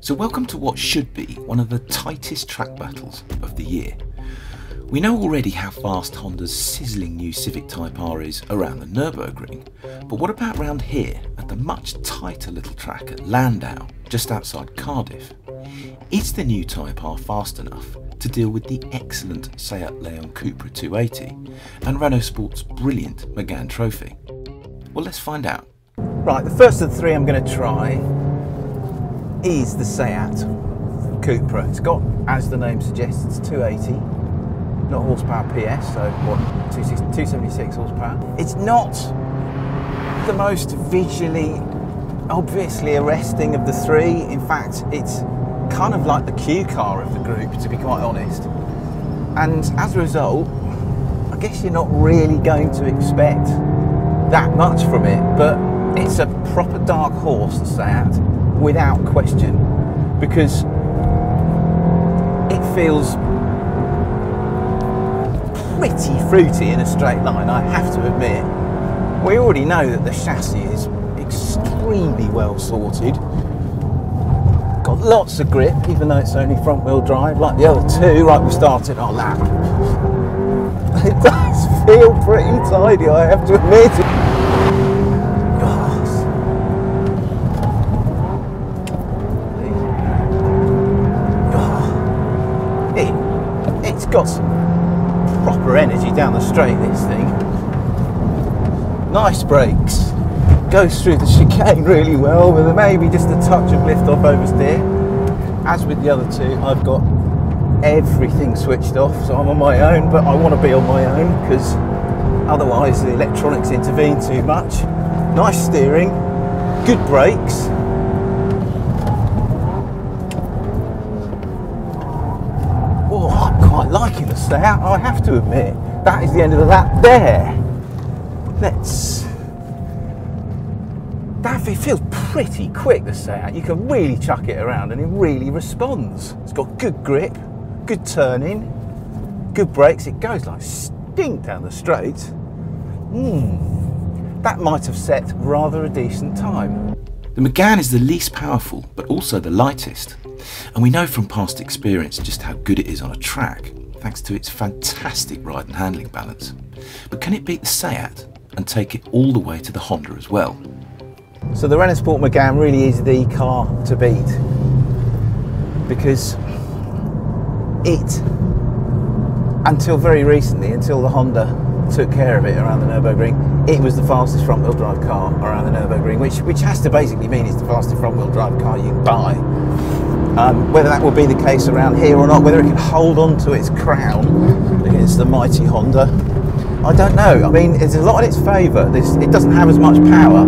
So welcome to what should be one of the tightest track battles of the year. We know already how fast Honda's sizzling new Civic Type R is around the Nürburgring, but what about round here at the much tighter little track at Landau, just outside Cardiff? Is the new Type R fast enough to deal with the excellent Seat Leon Cupra 280 and Renault Sport's brilliant Megane Trophy? Well, let's find out. Right, the first of the three I'm going to try is the Seat Cupra. It's got, as the name suggests, 280, not horsepower PS, so what, 276 horsepower. It's not the most visually, obviously arresting of the three. In fact, it's kind of like the Q car of the group, to be quite honest. And as a result, I guess you're not really going to expect that much from it, but it's a proper dark horse, the Seat, without question, because it feels pretty fruity in a straight line, I have to admit. We already know that the chassis is extremely well sorted, got lots of grip, even though it's only front wheel drive, like the other two, right, we started our lap. It does feel pretty tidy, I have to admit. It's got some proper energy down the straight, this thing. Nice brakes, goes through the chicane really well with maybe just a touch of lift off oversteer. As with the other two, I've got everything switched off, so I'm on my own, but I want to be on my own because otherwise the electronics intervene too much. Nice steering, good brakes. Oh, I'm quite liking the Seat, I have to admit. That is the end of the lap there. It feels pretty quick, the Seat. You can really chuck it around and it really responds. It's got good grip, good turning, good brakes. It goes like stink down the straight. That might have set rather a decent time. The Megane is the least powerful, but also the lightest. And we know from past experience just how good it is on a track, thanks to its fantastic ride and handling balance. But can it beat the Seat and take it all the way to the Honda as well? So the Renault Sport Megane really is the car to beat, because it, until very recently, until the Honda took care of it around the Nürburgring, it was the fastest front wheel drive car around the Nürburgring, which has to basically mean it's the fastest front wheel drive car you can buy. Whether that will be the case around here or not, whether it can hold on to its crown against the mighty Honda, I don't know. I mean, there's a lot in its favour. It doesn't have as much power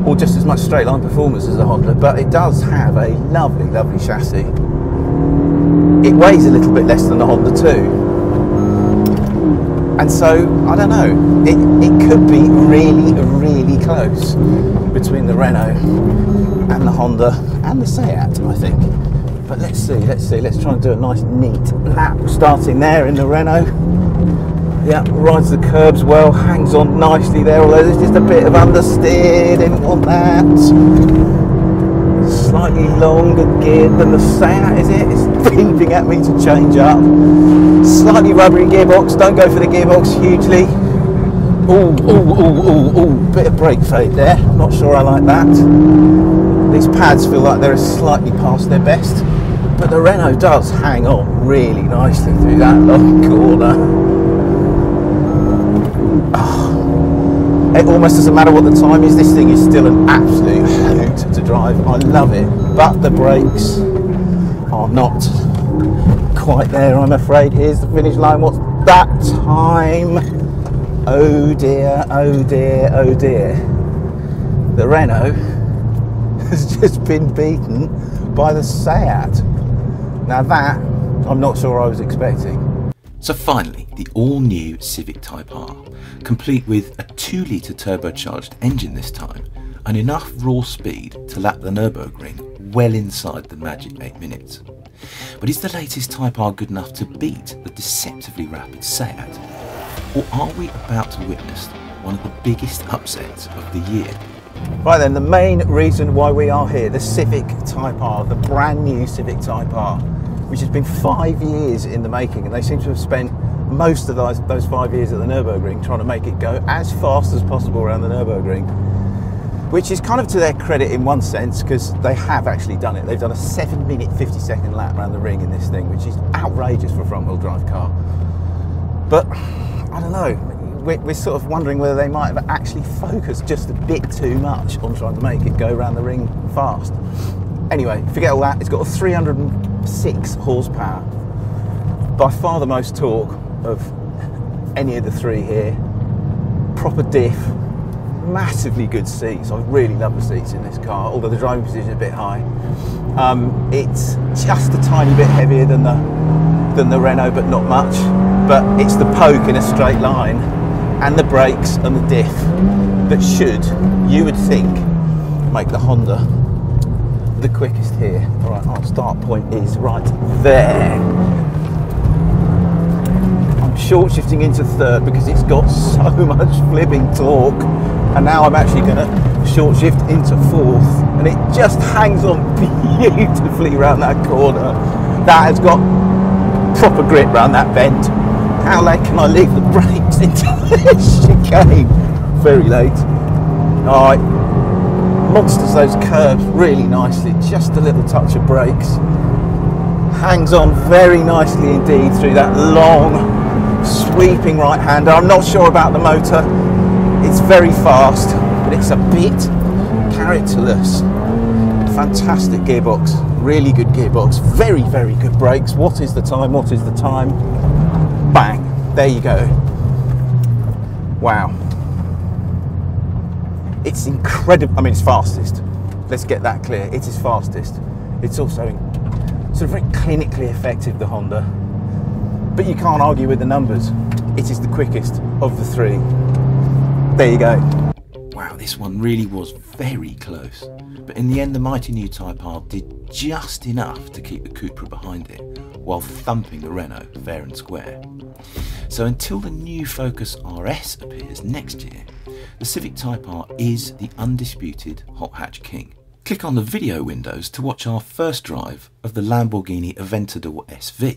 or just as much straight line performance as the Honda, but it does have a lovely, lovely chassis. It weighs a little bit less than the Honda too. And so, I don't know, it could be really, really close between the Renault and the Honda and the Seat, I think. But let's see, let's try and do a nice neat lap starting there in the Renault. Yeah, rides the curbs well, hangs on nicely there, although there's just a bit of understeer, didn't want that. Slightly longer gear than the Seat, is it? It's beeping at me to change up. Slightly rubbery gearbox, don't go for the gearbox hugely. Ooh, bit of brake fade there, not sure I like that. These pads feel like they're slightly past their best, but the Renault does hang on really nicely through that long corner. It almost doesn't matter what the time is, this thing is still an absolute hoot to drive. I love it, but the brakes are not quite there, I'm afraid. Here's the finish line. What's that time? Oh dear, oh dear, oh dear. The Renault has just been beaten by the Seat. Now that, I'm not sure I was expecting. So finally, the all-new Civic Type R, complete with a 2-litre turbocharged engine this time, and enough raw speed to lap the Nürburgring well inside the magic 8 minutes. But is the latest Type R good enough to beat the deceptively rapid Seat? Or are we about to witness one of the biggest upsets of the year? Right then, the main reason why we are here, the Civic Type R, the brand new Civic Type R, which has been 5 years in the making, and they seem to have spent most of those 5 years at the Nürburgring trying to make it go as fast as possible around the Nürburgring, which is kind of to their credit in one sense, because they have actually done it. They've done a 7-minute 50-second lap around the ring in this thing, which is outrageous for a front-wheel drive car. But I don't know, we're sort of wondering whether they might have actually focused just a bit too much on trying to make it go around the ring fast. Anyway, forget all that. It's got a 306 horsepower, by far the most torque of any of the three here. Proper diff, massively good seats. I really love the seats in this car, although the driving position is a bit high. It's just a tiny bit heavier than the Renault, but not much. But it's the poke in a straight line and the brakes and the diff that should, you would think, make the Honda the quickest here. All right, our start point is right there. I'm short shifting into third because it's got so much flipping torque, and now I'm actually going to short shift into fourth, and it just hangs on beautifully around that corner. That has got proper grip around that bend. How late can I leave the brakes into this chicane? Very late. All right, monsters those curves really nicely, just a little touch of brakes. Hangs on very nicely indeed through that long sweeping right hander. I'm not sure about the motor, it's very fast, but it's a bit characterless. Fantastic gearbox, really good gearbox, very, very good brakes. What is the time? What is the time? Bang, there you go. Wow. It's incredible. I mean, it's fastest. Let's get that clear. It is fastest. It's also sort of very clinically effective, the Honda. But you can't argue with the numbers. It is the quickest of the three. There you go. Wow, this one really was very close. But in the end, the mighty new Type R did just enough to keep the Cupra behind it, while thumping the Renault fair and square. So until the new Focus RS appears next year, the Civic Type R is the undisputed hot hatch king. Click on the video windows to watch our first drive of the Lamborghini Aventador SV.